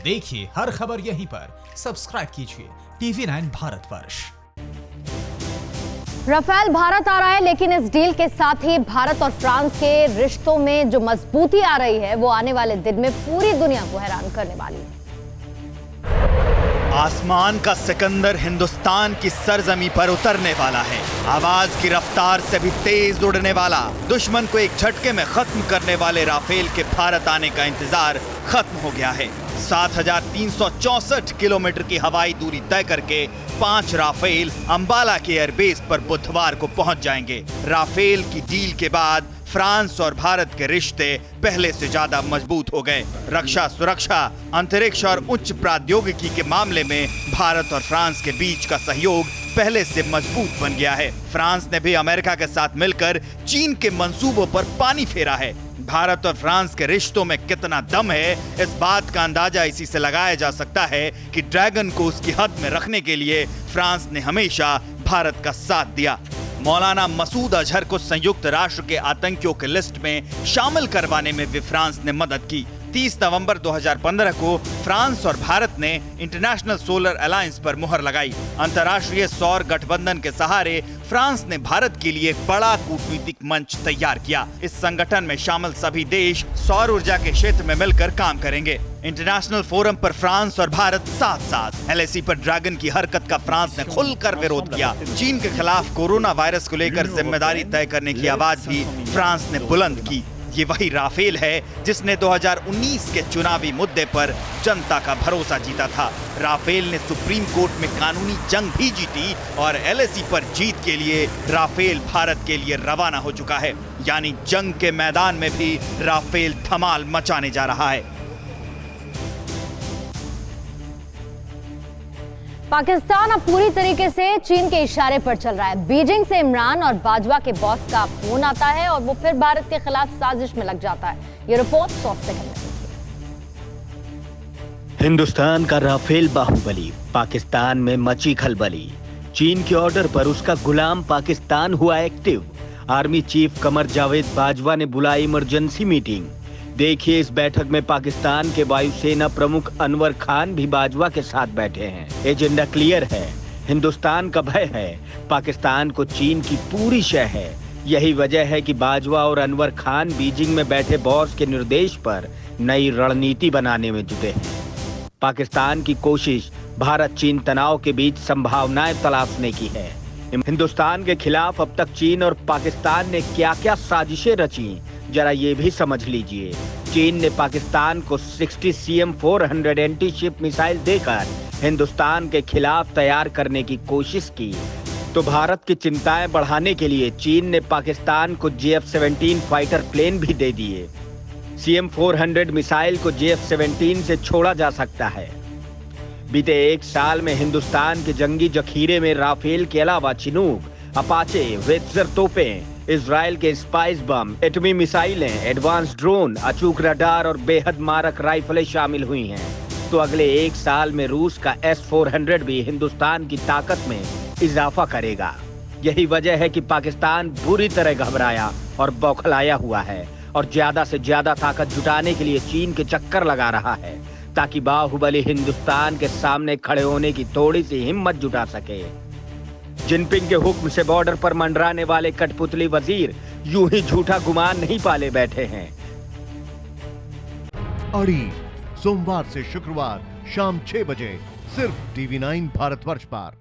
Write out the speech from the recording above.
देखिए हर खबर यहीं पर, सब्सक्राइब कीजिए TV9 भारतवर्ष। राफेल भारत आ रहा है, लेकिन इस डील के साथ ही भारत और फ्रांस के रिश्तों में जो मजबूती आ रही है वो आने वाले दिन में पूरी दुनिया को हैरान करने वाली है। आसमान का सिकंदर हिंदुस्तान की सरजमी पर उतरने वाला है। आवाज की रफ्तार से भी तेज उड़ने वाला, दुश्मन को एक झटके में खत्म करने वाले राफेल के भारत आने का इंतजार खत्म हो गया है। 7,364 किलोमीटर की हवाई दूरी तय करके 5 राफेल अंबाला के एयरबेस पर बुधवार को पहुंच जाएंगे। राफेल की डील के बाद फ्रांस और भारत के रिश्ते पहले से ज्यादा मजबूत हो गए। रक्षा, सुरक्षा, अंतरिक्ष और उच्च प्रौद्योगिकी के मामले में भारत और फ्रांस के बीच का सहयोग पहले से मजबूत बन गया है। फ्रांस ने भी अमेरिका के साथ मिलकर चीन के मंसूबों पर पानी फेरा है। भारत और फ्रांस के रिश्तों में कितना दम है, इस बात का अंदाजा इसी से लगाया जा सकता है कि ड्रैगन को उसकी हद में रखने के लिए फ्रांस ने हमेशा भारत का साथ दिया। मौलाना मसूद अजहर को संयुक्त राष्ट्र के आतंकियों के लिस्ट में शामिल करवाने में भी फ्रांस ने मदद की। 30 नवंबर 2015 को फ्रांस और भारत ने इंटरनेशनल सोलर अलायंस पर मुहर लगाई। अंतर्राष्ट्रीय सौर गठबंधन के सहारे फ्रांस ने भारत के लिए बड़ा कूटनीतिक मंच तैयार किया। इस संगठन में शामिल सभी देश सौर ऊर्जा के क्षेत्र में मिलकर काम करेंगे। इंटरनेशनल फोरम पर फ्रांस और भारत साथ साथ। LAC पर ड्रैगन की हरकत का फ्रांस ने खुलकर विरोध किया। चीन के खिलाफ कोरोना वायरस को लेकर जिम्मेदारी तय करने की आवाज भी फ्रांस ने बुलंद की। ये वही राफेल है जिसने 2019 के चुनावी मुद्दे पर जनता का भरोसा जीता था। राफेल ने सुप्रीम कोर्ट में कानूनी जंग भी जीती और LAC पर जीत के लिए राफेल भारत के लिए रवाना हो चुका है। यानी जंग के मैदान में भी राफेल धमाल मचाने जा रहा है। पाकिस्तान अब पूरी तरीके से चीन के इशारे पर चल रहा है। बीजिंग से इमरान और बाजवा के बॉस का फोन आता है और वो फिर भारत के खिलाफ साजिश में लग जाता है। ये रिपोर्ट 100 सेकंड में। हिंदुस्तान का राफेल बाहुबली पाकिस्तान में मची खलबली। चीन के ऑर्डर पर उसका गुलाम पाकिस्तान हुआ active. Army chief Qamar Javed Bajwa ने बुलाई इमरजेंसी मीटिंग। देखिए, इस बैठक में पाकिस्तान के वायुसेना प्रमुख अनवर खान भी बाजवा के साथ बैठे हैं। एजेंडा क्लियर है, हिंदुस्तान का भय है, पाकिस्तान को चीन की पूरी शय है। यही वजह है कि बाजवा और अनवर खान बीजिंग में बैठे बॉस के निर्देश पर नई रणनीति बनाने में जुटे हैं। पाकिस्तान की कोशिश भारत चीन तनाव के बीच संभावनाएं तलाशने की है। हिंदुस्तान के खिलाफ अब तक चीन और पाकिस्तान ने क्या क्या साजिशें रची, जरा ये भी समझ लीजिए। चीन ने पाकिस्तान को 60 CM-400 एंटी शिप मिसाइल देकर हिंदुस्तान के खिलाफ तैयार करने की कोशिश की, तो भारत की चिंताएं बढ़ाने के लिए चीन ने पाकिस्तान को JF-17 फाइटर प्लेन भी दे दिए। CM-400 मिसाइल को JF-17 से छोड़ा जा सकता है। बीते 1 साल में हिंदुस्तान के जंगी जखीरे में राफेल के अलावा चिनूक, अपाचे, वेत्जर तोपें, इजराइल के स्पाइस बम, एटमी मिसाइलें, एडवांस ड्रोन, अचूक रडार और बेहद मारक राइफलें शामिल हुई हैं। तो अगले 1 साल में रूस का S-400 भी हिंदुस्तान की ताकत में इजाफा करेगा। यही वजह है कि पाकिस्तान बुरी तरह घबराया और बौखलाया हुआ है और ज्यादा से ज्यादा ताकत जुटाने के लिए चीन के चक्कर लगा रहा है, ताकि बाहुबली हिंदुस्तान के सामने खड़े होने की थोड़ी सी हिम्मत जुटा सके। जिनपिंग के हुक्म से बॉर्डर पर मंडराने वाले कठपुतली वजीर यूं ही झूठा गुमान नहीं पाले बैठे हैं। अड़ी सोमवार से शुक्रवार शाम 6 बजे सिर्फ TV9 भारतवर्ष पर।